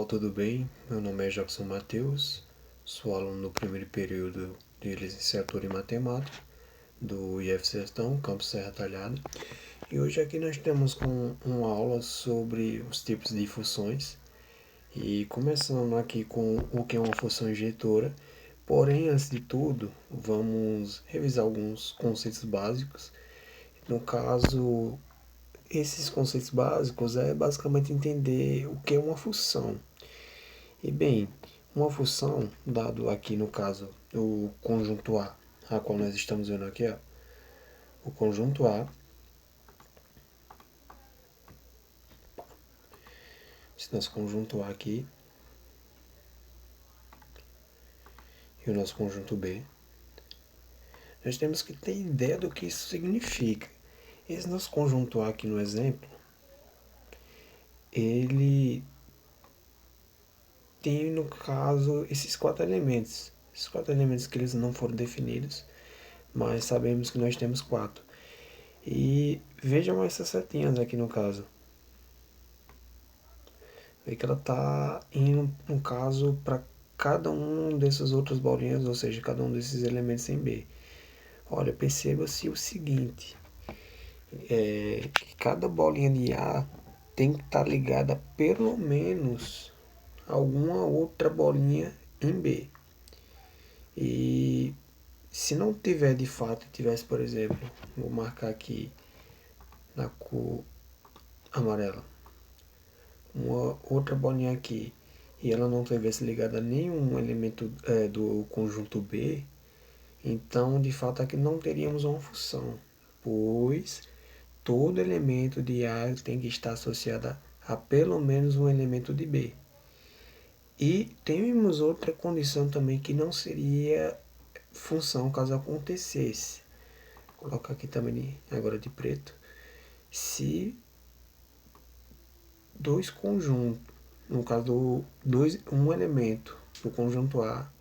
Tudo bem? Meu nome é Jackson Matheus, sou aluno do primeiro período de licenciatura em matemática do IF Sertão, campus Serra Talhada. E hoje aqui nós temos uma aula sobre os tipos de funções. E começando aqui com o que é uma função injetora. Porém, antes de tudo, vamos revisar alguns conceitos básicos. No caso, esses conceitos básicos é basicamente entender o que é uma função. E bem, uma função, dado aqui no caso o conjunto a qual nós estamos vendo aqui, ó, o conjunto A, esse nosso conjunto A aqui, e o nosso conjunto B, nós temos que ter ideia do que isso significa. Esse nosso conjunto A aqui no exemplo, ele tem no caso esses quatro elementos que eles não foram definidos, mas sabemos que nós temos quatro. E vejam essas setinhas aqui no caso. Vê que ela está indo, no caso, para cada um dessas outras bolinhas, ou seja, cada um desses elementos em B. Olha, perceba-se o seguinte, que cada bolinha de A tem que estar ligada a pelo menos alguma outra bolinha em B. E se não tiver de fato, tivesse, por exemplo, vou marcar aqui na cor amarela, uma outra bolinha aqui, e ela não tivesse ligada a nenhum elemento do conjunto B, então de fato aqui não teríamos uma função, pois todo elemento de A tem que estar associado a pelo menos um elemento de B. E temos outra condição também que não seria função caso acontecesse. Vou colocar aqui também agora de preto. Se dois conjuntos, no caso um elemento do conjunto A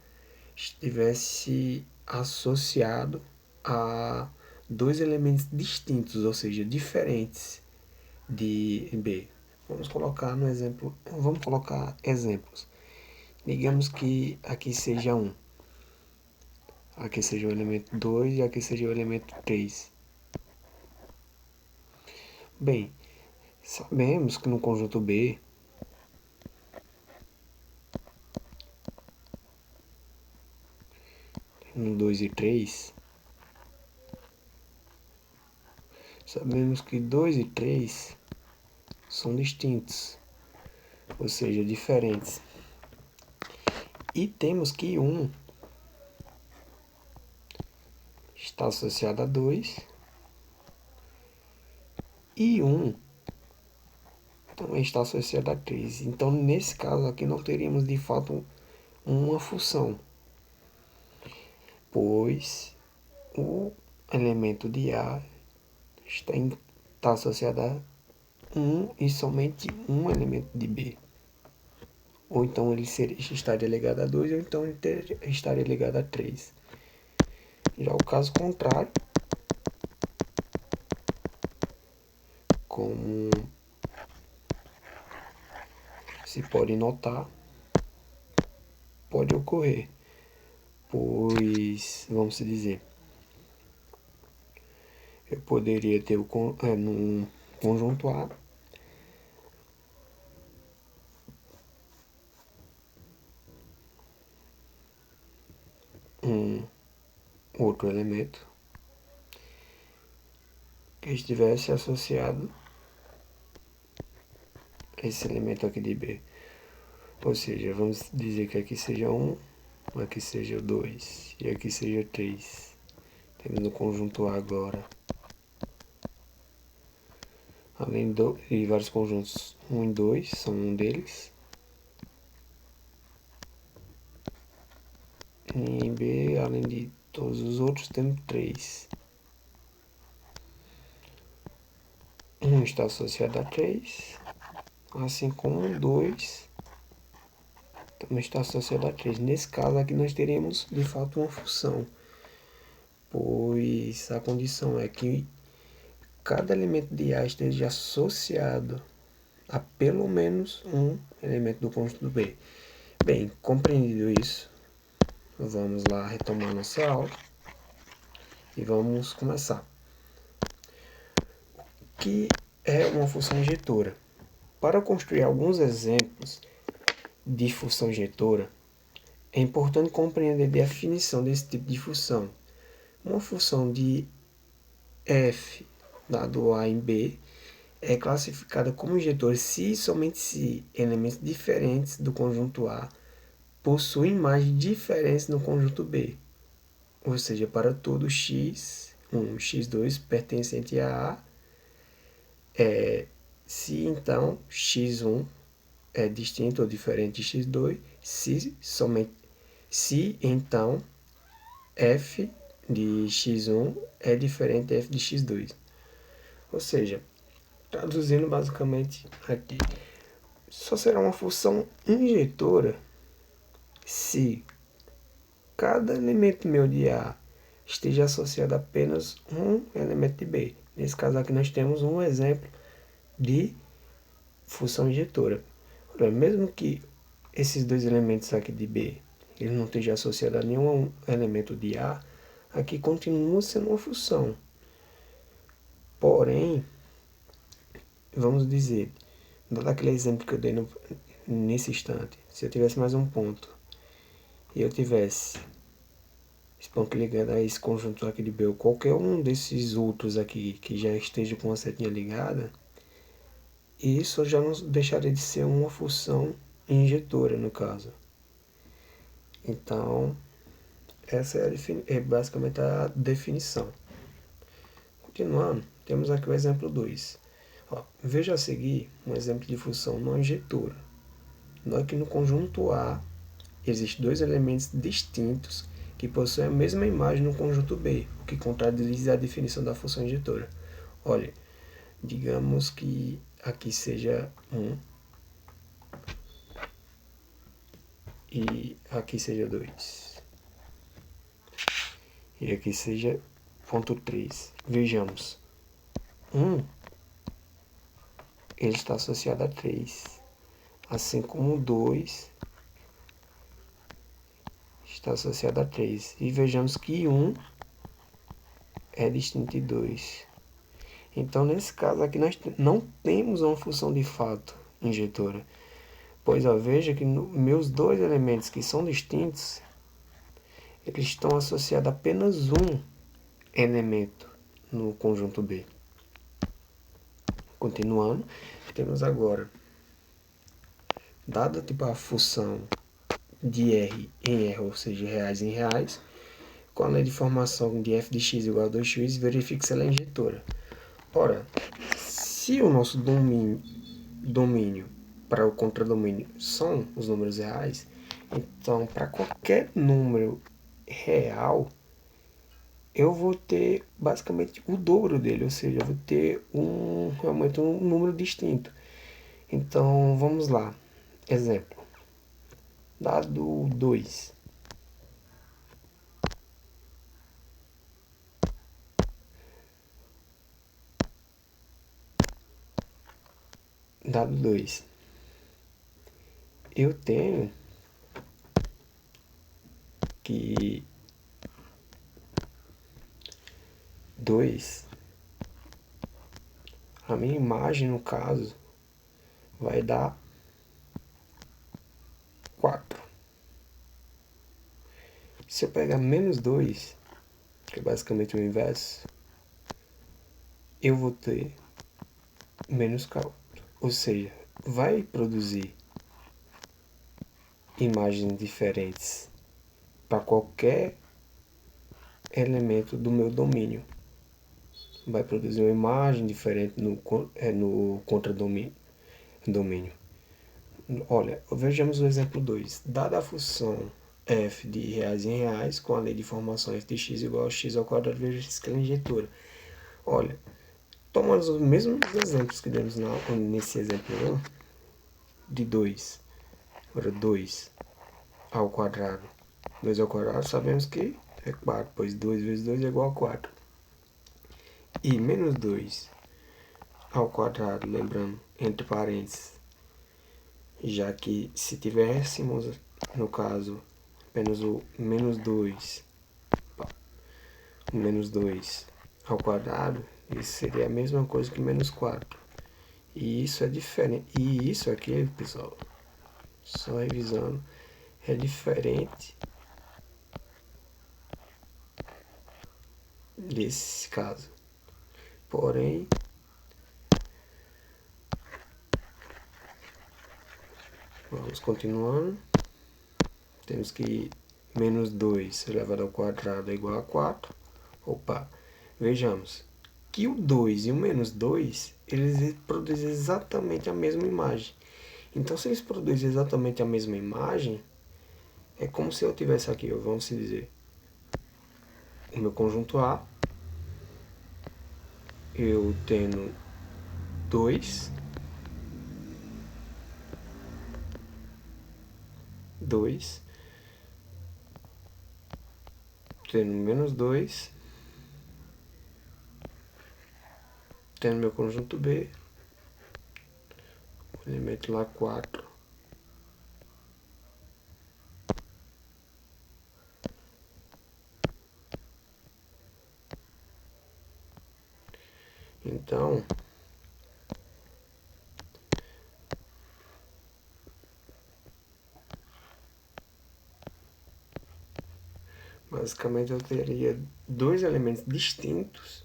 estivesse associado a dois elementos distintos, ou seja, diferentes de B. Vamos colocar no exemplo, vamos colocar exemplos. Digamos que aqui seja 1, aqui seja o elemento 2 e aqui seja o elemento 3. Bem, sabemos que no conjunto B no 2 e 3, sabemos que 2 e 3 são distintos, ou seja, diferentes. E temos que 1 está associado a 2 e 1 também está associado a 3. Então, nesse caso aqui, não teríamos de fato uma função, pois o elemento de A está associado a 1 e somente um elemento de B. Ou então ele estaria ligado a 2, ou então ele estaria ligado a 3. Já o caso contrário, como se pode notar, pode ocorrer, pois, vamos dizer, eu poderia ter num conjunto A um outro elemento que estivesse associado a esse elemento aqui de B. Ou seja, vamos dizer que aqui seja 1, aqui seja 2 e aqui seja 3. Temos no conjunto A agora. Além de vários conjuntos, 1 e 2 são um deles. E em B, além de todos os outros, temos 3. 1 está associado a 3, assim como 2 também está associado a 3. Nesse caso aqui nós teremos de fato uma função, pois a condição é que cada elemento de A esteja associado a pelo menos um elemento do conjunto B. Bem, compreendido isso, vamos lá retomar nossa aula e vamos começar. O que é uma função injetora? Para construir alguns exemplos de função injetora, é importante compreender a definição desse tipo de função. Uma função de f dado a em b é classificada como injetora se e somente se elementos diferentes do conjunto A possuem imagens diferentes no conjunto B. Ou seja, para todo x1 x2 pertencente a A, se então x1 é distinto ou diferente de x2, se então f de x1 é diferente de f de x2. Ou seja, traduzindo basicamente aqui, só será uma função injetora se cada elemento meu de A esteja associado a apenas um elemento de B. Nesse caso aqui nós temos um exemplo de função injetora. Olha, mesmo que esses dois elementos aqui de B ele não esteja associado a nenhum elemento de A, aqui continua sendo uma função. Porém, vamos dizer, dado aquele exemplo que eu dei nesse instante, se eu tivesse mais um ponto e eu tivesse esse ponto ligado a esse conjunto aqui de B ou qualquer um desses outros aqui que já esteja com a setinha ligada, isso já não deixaria de ser uma função injetora no caso. Então, essa é basicamente a definição. Continuando, temos aqui o exemplo 2. Veja a seguir um exemplo de função não injetora. Nós que no conjunto A existem dois elementos distintos que possuem a mesma imagem no conjunto B, o que contradiz a definição da função injetora. Olha, digamos que aqui seja 1 e aqui seja 2. E aqui seja ponto 3. Vejamos. 1 ele está associado a 3, assim como 2 está associado a 3. E vejamos que 1 é distinto de 2. Então, nesse caso aqui, nós não temos uma função de fato injetora. Pois, veja que meus dois elementos que são distintos, eles estão associados a apenas um elemento no conjunto B. Continuando, temos agora, dada tipo a função de R em R, ou seja, reais em reais, com a lei de formação de f de x igual a 2x, verifique se ela é injetora. Ora, se o nosso domínio para o contradomínio são os números reais, então para qualquer número real, eu vou ter basicamente o dobro dele, ou seja, eu vou ter realmente um número distinto. Então, vamos lá. Exemplo. Dado 2. Dado 2. Eu tenho que 2, a minha imagem no caso, vai dar 4. Se eu pegar menos 2, que é basicamente o inverso, eu vou ter menos 4. Ou seja, vai produzir imagens diferentes para qualquer elemento do meu domínio. Vai produzir uma imagem diferente no contradomínio. Olha, vejamos o exemplo 2. Dada a função f de reais em reais, com a lei de formação f de x igual a x ao quadrado, veja se ela é injetora. Olha, tomando os mesmos exemplos que demos nesse exemplo 1, de 2. Agora 2 ao quadrado. 2 ao quadrado sabemos que é 4, pois 2 vezes 2 é igual a 4. E menos 2 ao quadrado, lembrando, entre parênteses, já que se tivéssemos, no caso, apenas o menos 2 ao quadrado, isso seria a mesma coisa que menos 4. E isso é diferente. E isso aqui, pessoal, só revisando, é diferente desse caso. Porém, vamos continuando. Temos que menos 2 elevado ao quadrado é igual a 4. Opa, vejamos que o 2 e o menos 2, eles produzem exatamente a mesma imagem. Então, se eles produzem exatamente a mesma imagem, é como se eu tivesse aqui, vamos dizer, o meu conjunto A, eu tendo 2, tendo menos 2, tendo meu conjunto B, o elemento lá 4. Então, basicamente eu teria dois elementos distintos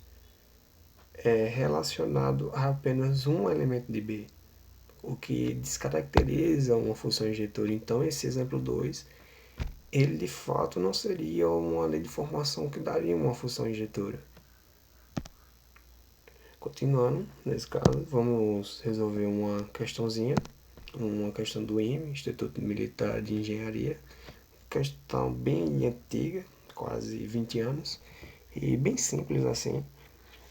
relacionado a apenas um elemento de B, o que descaracteriza uma função injetora. Então, esse exemplo 2, ele de fato não seria uma lei de formação que daria uma função injetora. Continuando, nesse caso, vamos resolver uma questãozinha, uma questão do IME, Instituto Militar de Engenharia, questão bem antiga, quase 20 anos, e bem simples assim,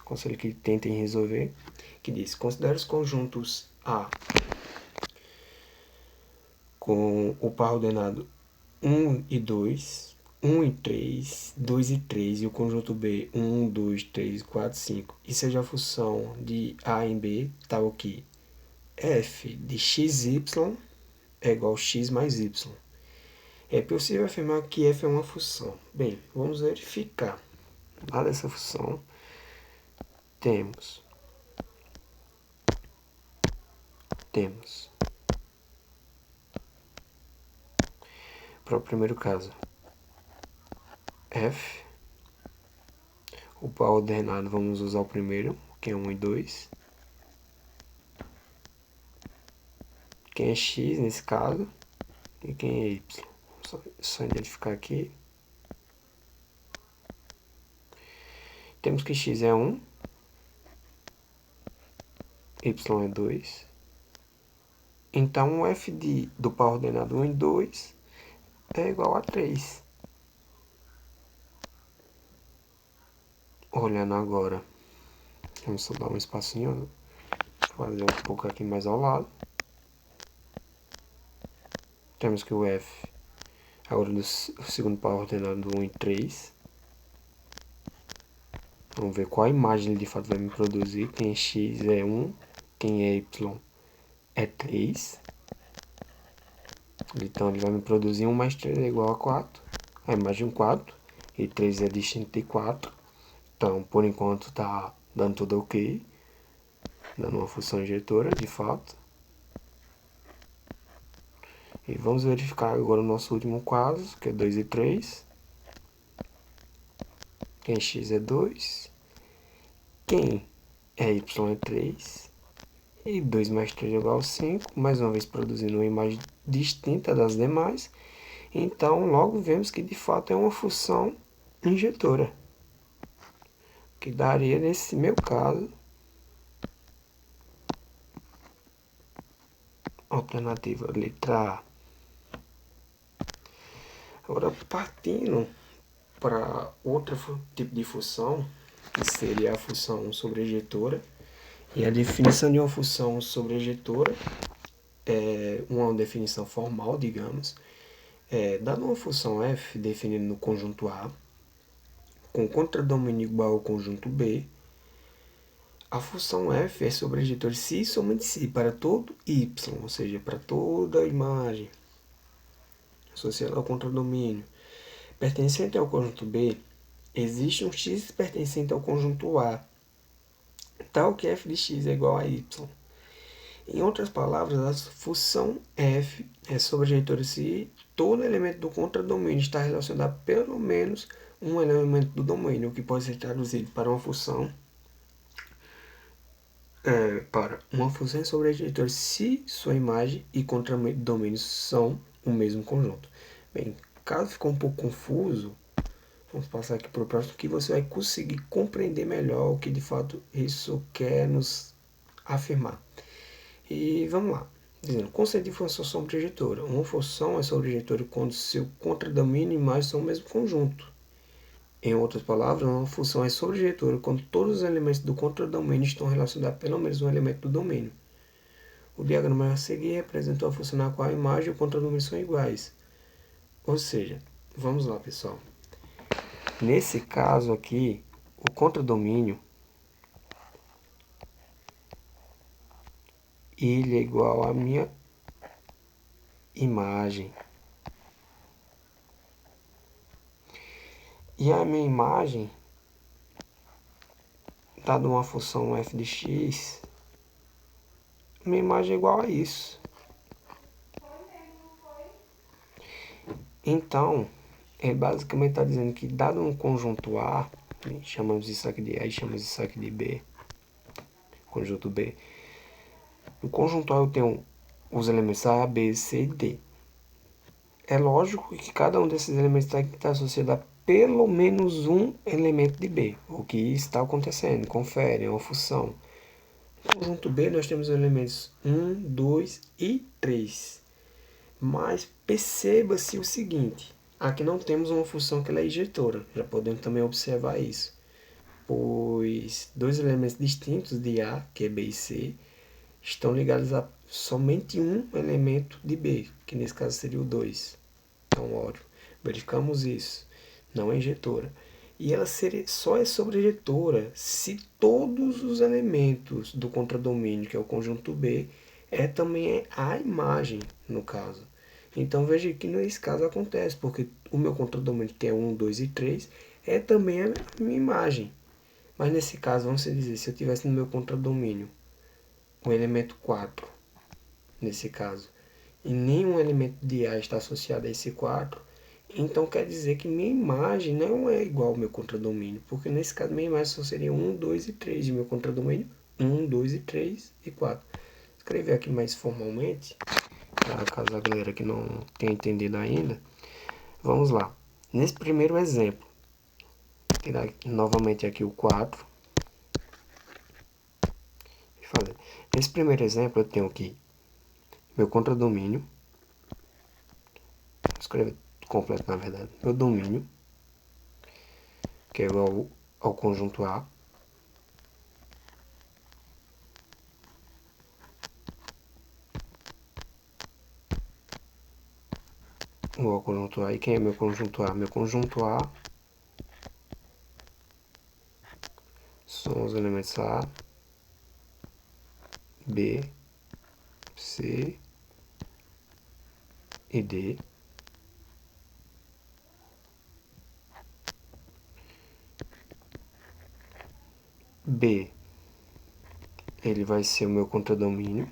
aconselho que tentem resolver, que diz: considere os conjuntos A com o par ordenado 1 e 2, 1 e 3, 2 e 3, e o conjunto B 1, 2, 3, 4, 5, e seja a função de A em B tal que f de xy é igual a x mais y. É possível afirmar que f é uma função. Bem, vamos verificar. Lá dessa função, temos para o primeiro caso, f, o par ordenado, vamos usar o primeiro, que é 1 e 2. Quem é x nesse caso e quem é y. Só identificar aqui. Temos que x é 1, y é 2. Então, o f do par ordenado 1 e 2 é igual a 3. Olhando agora, vamos só dar um espacinho, fazer um pouco aqui mais ao lado. Temos que o f, agora do segundo par ordenado do 1 e 3. Vamos ver qual imagem ele de fato vai me produzir. Quem é x é 1, quem é y é 3. Então ele vai me produzir 1 mais 3 é igual a 4. A imagem 4. E 3 é distinto de 4. Então, por enquanto, está dando tudo ok. Dando uma função injetora, de fato. E vamos verificar agora o nosso último caso, que é 2 e 3. Quem é x é 2. Quem é y é 3. E 2 mais 3 é igual a 5. Mais uma vez produzindo uma imagem distinta das demais. Então, logo vemos que de fato é uma função injetora. Que daria, nesse meu caso, alternativa letra A. Agora, partindo para outro tipo de função, que seria a função sobrejetora. E a definição de uma função sobrejetora é uma definição formal, digamos. Dada uma função f definida no conjunto A, com contradomínio igual ao conjunto B, a função f é sobrejetora se e somente se para todo y, ou seja, para toda a imagem associada ao contradomínio pertencente ao conjunto B, existe um x pertencente ao conjunto A, tal que f de x é igual a y. Em outras palavras, a função f é sobrejetora se todo elemento do contradomínio está relacionado a pelo menos um elemento do domínio, o que pode ser traduzido para uma função sobrejetora se sua imagem e contradomínio são o mesmo conjunto. Bem, caso ficou um pouco confuso, vamos passar aqui para o próximo, que você vai conseguir compreender melhor o que de fato isso quer nos afirmar. E vamos lá. Dizendo, conceito de função sobrejetora. Uma função é sobrejetora quando seu contradomínio e imagem são o mesmo conjunto. Em outras palavras, uma função é sobrejetora quando todos os elementos do contradomínio estão relacionados a pelo menos um elemento do domínio. O diagrama a seguir representou a função na qual a imagem e o contradomínio são iguais. Ou seja, vamos lá, pessoal. Nesse caso aqui, o contradomínio ele é igual à minha imagem. E a minha imagem, dada uma função f de x, minha imagem é igual a isso. Então, basicamente está dizendo que dado um conjunto A, chamamos isso aqui de A e chamamos isso aqui de B, conjunto B. No conjunto A eu tenho os elementos A, B, C e D. É lógico que cada um desses elementos tem que estar associado a pelo menos um elemento de B. O que está acontecendo? Confere, é uma função. No conjunto B nós temos os elementos 1, 2 e 3. Mas perceba-se o seguinte, aqui não temos uma função que ela é injetora. Já podemos também observar isso. Pois dois elementos distintos de A, que é B e C, estão ligados a somente um elemento de B, que nesse caso seria o 2. Então, óbvio, verificamos isso. Não é injetora. E ela só é sobrejetora se todos os elementos do contradomínio, que é o conjunto B, também a imagem, no caso. Então, veja que nesse caso acontece, porque o meu contradomínio, que é 1, 2 e 3, é também a minha imagem. Mas nesse caso, vamos dizer, se eu tivesse no meu contradomínio o elemento 4, nesse caso, e nenhum elemento de A está associado a esse 4, então quer dizer que minha imagem não é igual ao meu contradomínio, porque nesse caso minha imagem só seria 1, 2 e 3, e meu contradomínio 1, 2 e 3 e 4. Vou escrever aqui mais formalmente, caso a galera que não tenha entendido ainda. Vamos lá. Nesse primeiro exemplo, vou tirar novamente aqui o 4. Nesse primeiro exemplo eu tenho aqui meu contradomínio, vou escrever completo na verdade, meu domínio, que é igual ao conjunto A, igual ao conjunto A. E quem é meu conjunto A? Meu conjunto A são os elementos A, B, C e D. B, ele vai ser o meu contradomínio.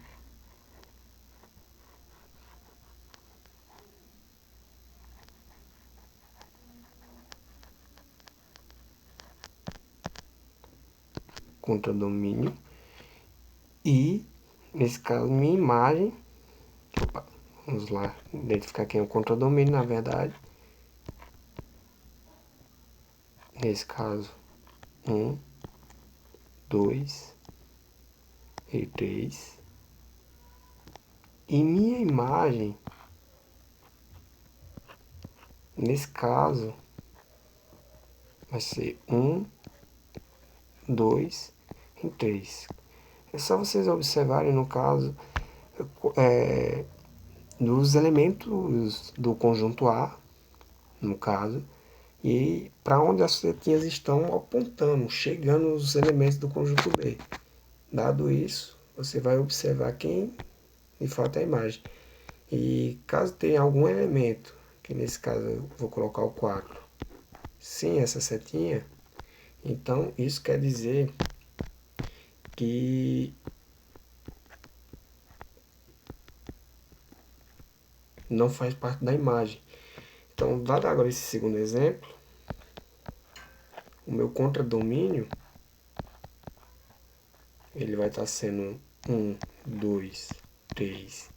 Contradomínio. E, nesse caso, minha imagem. Opa, vamos lá, identificar quem é o contradomínio, na verdade. Nesse caso, 1, 2 e 3. E minha imagem, nesse caso, vai ser 1, 2 e 3. É só vocês observarem, no caso, dos elementos do conjunto A, no caso, e para onde as setinhas estão apontando, chegando os elementos do conjunto B. Dado isso, você vai observar quem de fato é a imagem. E caso tenha algum elemento, que nesse caso eu vou colocar o 4, sem essa setinha, então isso quer dizer que não faz parte da imagem. Então, dado agora esse segundo exemplo, o meu contradomínio ele vai estar sendo 1, 2, 3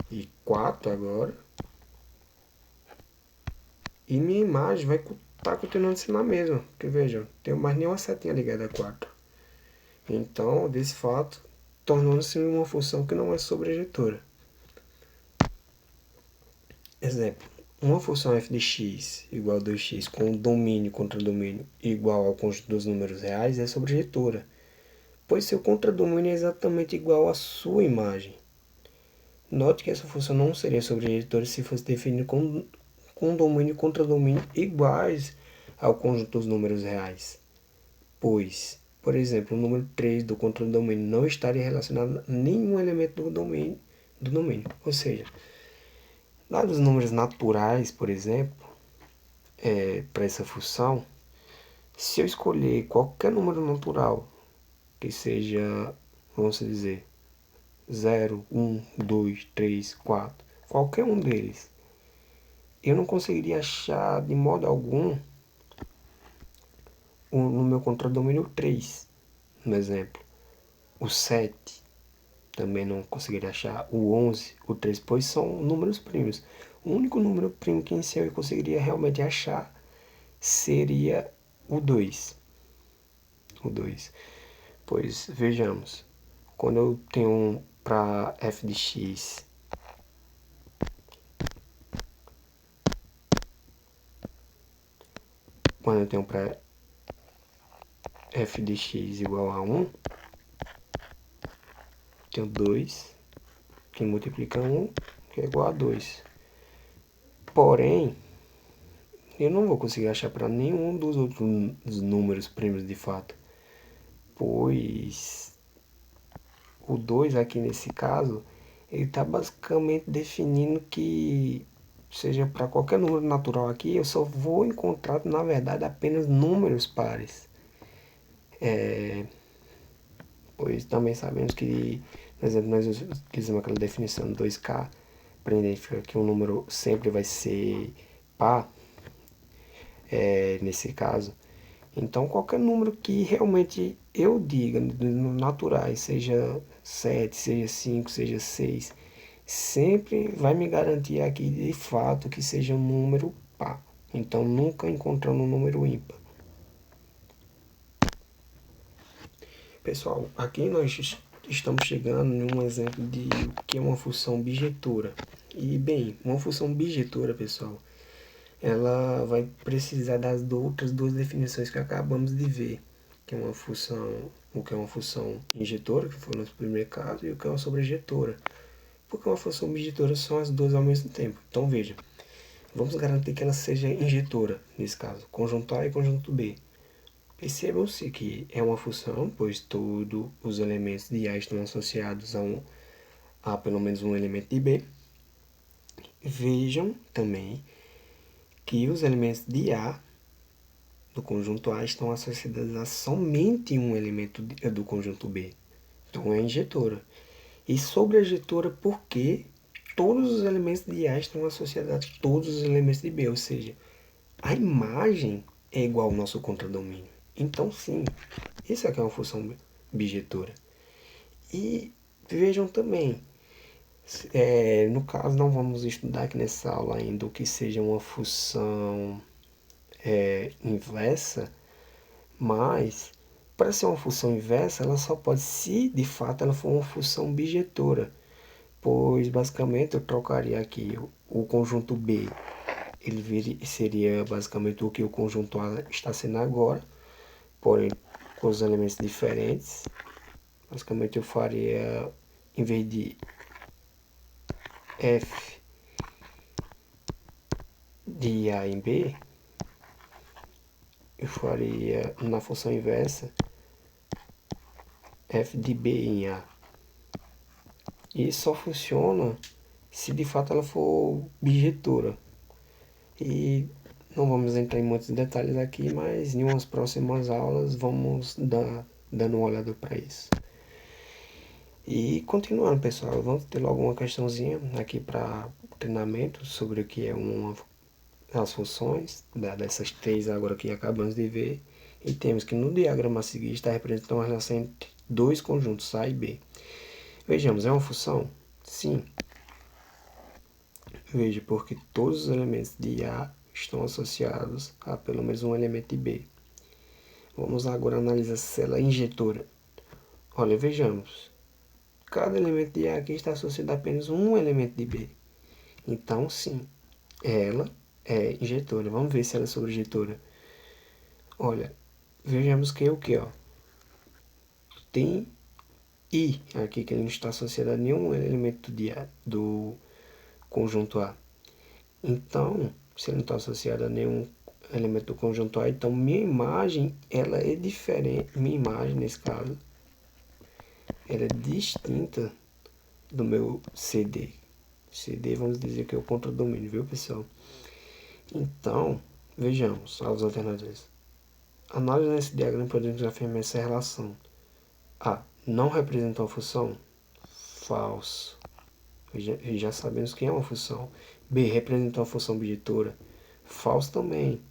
e 4 agora. E minha imagem vai estar continuando sendo a mesma. Porque vejam, não tenho mais nenhuma setinha ligada a 4. Então, desse fato, tornou-se uma função que não é sobrejetora. Exemplo, uma função f de x igual a 2x com domínio contra domínio igual ao conjunto dos números reais é sobrejetora, pois seu contradomínio é exatamente igual à sua imagem. Note que essa função não seria sobrejetora se fosse definida com domínio e contradomínio iguais ao conjunto dos números reais, pois, por exemplo, o número 3 do contradomínio não estaria relacionado a nenhum elemento do domínio. Ou seja, dados os números naturais, por exemplo, para essa função, se eu escolher qualquer número natural, que seja, vamos dizer, 0, 1, 2, 3, 4, qualquer um deles, eu não conseguiria achar de modo algum no meu contradomínio 3, no exemplo. O 7 também não conseguiria achar. O 11, o 3, pois são números primos. O único número primo que em si eu conseguiria realmente achar seria o 2. O 2. Pois vejamos, quando eu tenho para f de x quando eu tenho para f de x igual a 1, tenho 2 que multiplica 1, que é igual a 2. Porém, eu não vou conseguir achar para nenhum dos outros números primos de fato, pois o 2 aqui nesse caso, ele está basicamente definindo que, seja para qualquer número natural aqui, eu só vou encontrar, na verdade, apenas números pares. Pois também sabemos que, por exemplo, nós utilizamos aquela definição 2K para identificar que um número sempre vai ser par, nesse caso. Então, qualquer número que realmente eu diga, naturais, seja 7, seja 5, seja 6, sempre vai me garantir aqui de fato que seja um número par. Então, nunca encontrando um número ímpar. Pessoal, aqui nós estamos chegando em um exemplo de o que é uma função bijetora. E, bem, uma função bijetora, pessoal, ela vai precisar das outras duas definições que acabamos de ver, que é uma função, o que é uma função injetora, que foi o nosso primeiro caso, e o que é uma sobrejetora. Porque uma função bijetora são as duas ao mesmo tempo. Então veja, vamos garantir que ela seja injetora, nesse caso, conjunto A e conjunto B. Percebam-se que é uma função, pois todos os elementos de A estão associados a pelo menos um elemento de B. Vejam também que os elementos de A do conjunto A estão associados a somente um elemento do conjunto B. Então é injetora. E sobre a injetora, porque todos os elementos de A estão associados a todos os elementos de B, ou seja, a imagem é igual ao nosso contradomínio. Então sim, isso aqui é uma função bijetora. E vejam também, no caso não vamos estudar aqui nessa aula ainda o que seja uma função inversa, mas para ser uma função inversa, ela só pode se de fato ela for uma função bijetora, pois basicamente eu trocaria aqui o conjunto B, ele seria basicamente o que o conjunto A está sendo agora, porém com os elementos diferentes. Basicamente eu faria, em vez de f de A em B, eu faria na função inversa f de b em a. E só funciona se de fato ela for bijetora. E não vamos entrar em muitos detalhes aqui, mas em umas próximas aulas vamos dando uma olhada para isso. E continuando, pessoal, vamos ter logo uma questãozinha aqui para treinamento sobre o que é as funções dessas três agora que acabamos de ver. E temos que no diagrama a seguir está representando uma relação entre dois conjuntos A e B. Vejamos, é uma função? Sim. Veja, porque todos os elementos de A estão associados a pelo menos um elemento de B. Vamos agora analisar se ela é injetora. Olha, vejamos. Cada elemento de A aqui está associado a apenas um elemento de B. Então, sim, ela é injetora. Vamos ver se ela é sobreinjetora. Olha, vejamos que é o que, ó. Tem I aqui, que ele não está associado a nenhum elemento do conjunto A. Então, se ele não está associado a nenhum elemento do conjunto A, então minha imagem, ela é diferente. Minha imagem, nesse caso, ela é distinta do meu CD. CD, vamos dizer que é o contradomínio, viu, pessoal? Então, vejamos as alternativas. Análise nesse diagrama, podemos afirmar essa relação. A. Não representa uma função? Falso. Já sabemos que é uma função. B. Representa uma função bijetora? Falso também,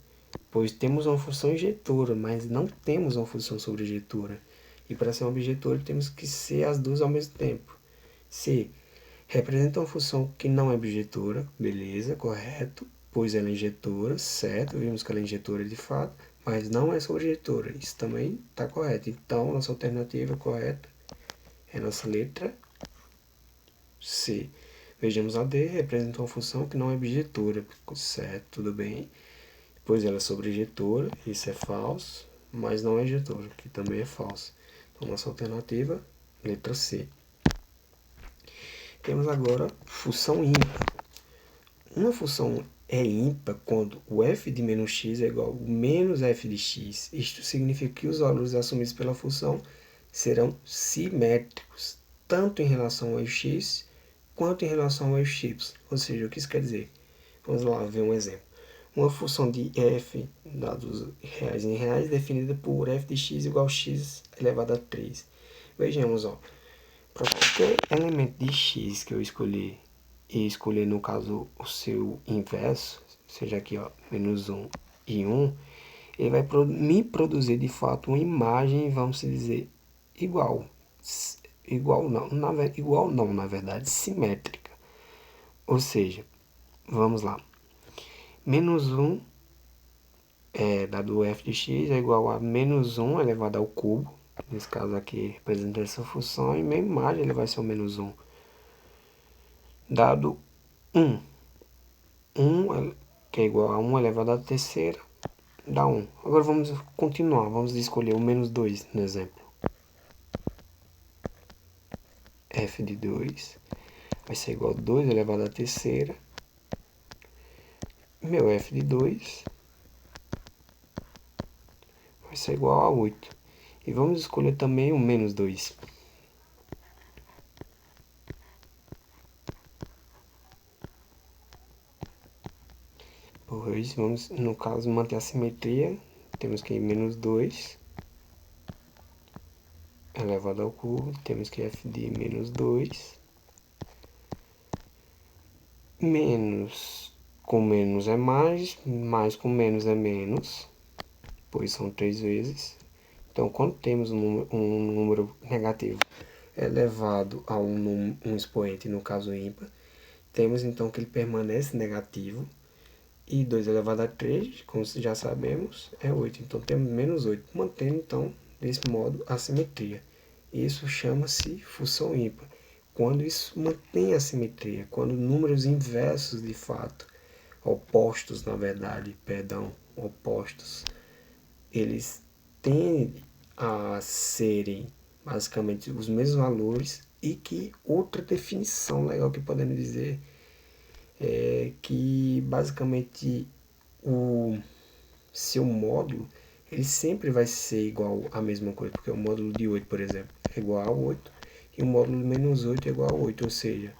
pois temos uma função injetora, mas não temos uma função sobreinjetora. E para ser uma bijetora temos que ser as duas ao mesmo tempo. C. Representa uma função que não é bijetora, beleza, correto, pois ela é injetora, certo, vimos que ela é injetora de fato, mas não é sobreinjetora, isso também está correto. Então, nossa alternativa correta é nossa letra C. Vejamos a D, representa uma função que não é bijetora, certo, tudo bem, pois ela é sobreinjetora, isso é falso, mas não é injetora, que também é falso. Então, nossa alternativa, letra C. Temos agora função ímpar. Uma função é ímpar quando o f de menos x é igual a menos f de x. Isto significa que os valores assumidos pela função serão simétricos, tanto em relação ao x quanto em relação ao x. Ou seja, o que isso quer dizer? Vamos lá ver um exemplo. Uma função de f, dados reais em reais, definida por f de x igual a x elevado a 3. Vejamos, ó. Para qualquer elemento de x que eu escolher, e escolher no caso o seu inverso, seja aqui ó, menos 1 e 1, ele vai me produzir de fato uma imagem, vamos dizer, igual. Igual não, na verdade, simétrica. Ou seja, vamos lá. Menos 1 dado f de x é igual a menos 1 elevado ao cubo. Nesse caso aqui, representa essa função, e minha imagem ele vai ser o menos 1. Dado 1, 1 que é igual a 1 elevado à terceira, dá 1. Agora vamos continuar, vamos escolher o menos 2 no exemplo. F de 2 vai ser igual a 2 elevado à terceira. Meu f de 2 vai ser igual a 8. E vamos escolher também o menos 2. Pois vamos, no caso, manter a simetria. Temos que menos 2 elevado ao cubo. Temos que f de menos 2. Menos com menos é mais com menos é menos, pois são 3 vezes. Então, quando temos um número negativo elevado a um expoente, no caso ímpar, temos então que ele permanece negativo, e 2 elevado a 3, como já sabemos, é 8. Então, temos menos 8, mantendo então, desse modo, a simetria. Isso chama-se função ímpar. Quando isso mantém a simetria, quando números inversos de fato, opostos na verdade, opostos, eles tendem a serem basicamente os mesmos valores, e que outra definição legal que podemos dizer é que basicamente o seu módulo ele sempre vai ser igual a mesma coisa, porque o módulo de 8, por exemplo, é igual a 8, e o módulo de menos 8 é igual a 8, ou seja,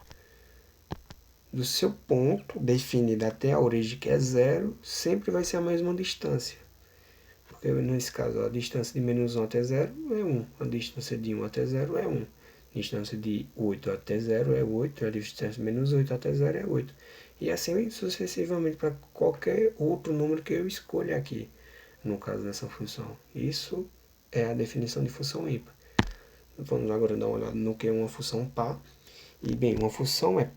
do seu ponto definido até a origem, que é zero, sempre vai ser a mesma distância. Porque nesse caso, a distância de menos 1 até 0 é 1, a distância de 1 até 0 é 1, a distância de 8 até 0 é 8, a distância de menos 8 até 0 é 8. E assim sucessivamente para qualquer outro número que eu escolha aqui, no caso dessa função. Isso é a definição de função ímpar. Vamos agora dar uma olhada no que é uma função par. E bem, uma função é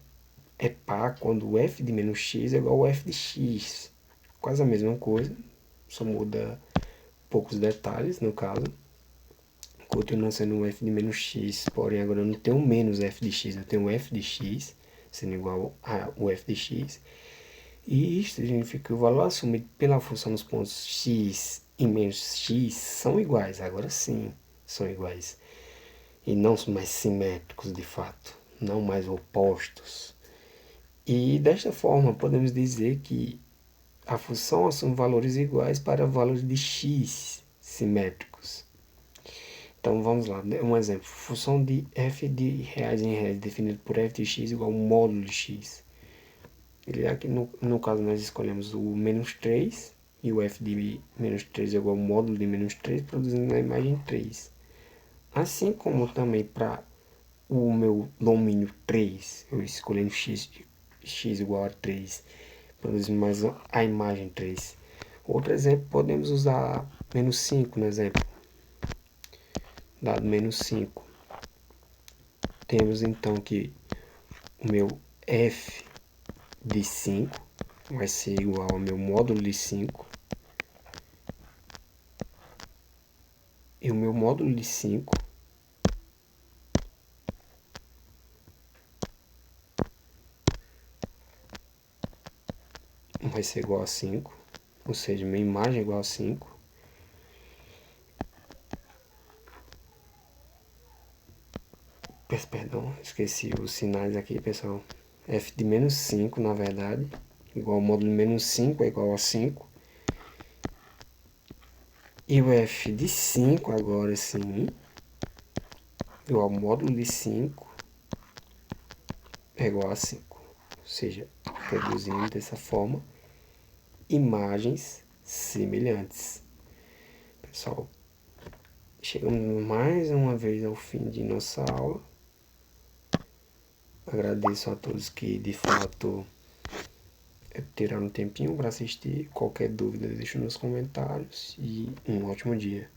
par quando o f de menos x é igual ao f de x. Quase a mesma coisa, só muda poucos detalhes no caso. Continua sendo o f de menos x, porém agora eu não tenho menos f de x, eu tenho f de x sendo igual ao f de x. E isso significa que o valor assumido pela função nos pontos x e menos x são iguais. Agora sim, são iguais. E não são mais simétricos de fato, não mais opostos. E desta forma podemos dizer que a função assume valores iguais para valores de x simétricos. Então vamos lá, um exemplo. Função de f de reais em reais definido por f de x igual ao módulo de x. Ele aqui no caso nós escolhemos o menos 3 e o f de menos 3 é igual ao módulo de menos 3, produzindo na imagem 3. Assim como também para o meu domínio 3, eu escolhendo x igual a 3, produzindo mais a imagem 3. Outro exemplo, podemos usar menos 5 no exemplo. Dado menos 5, temos então que o meu f de 5 vai ser igual ao meu módulo de 5. E o meu módulo de 5 vai ser igual a 5. Ou seja, minha imagem é igual a 5. Perdão, esqueci os sinais aqui, pessoal. F de menos 5, na verdade, igual ao módulo de menos 5 é igual a 5. E o f de 5 agora sim, igual ao módulo de 5 é igual a 5. Ou seja, produzindo dessa forma imagens semelhantes. Pessoal, chegamos mais uma vez ao fim de nossa aula. Agradeço a todos que de fato tiraram um tempinho para assistir. Qualquer dúvida deixe nos comentários e um ótimo dia.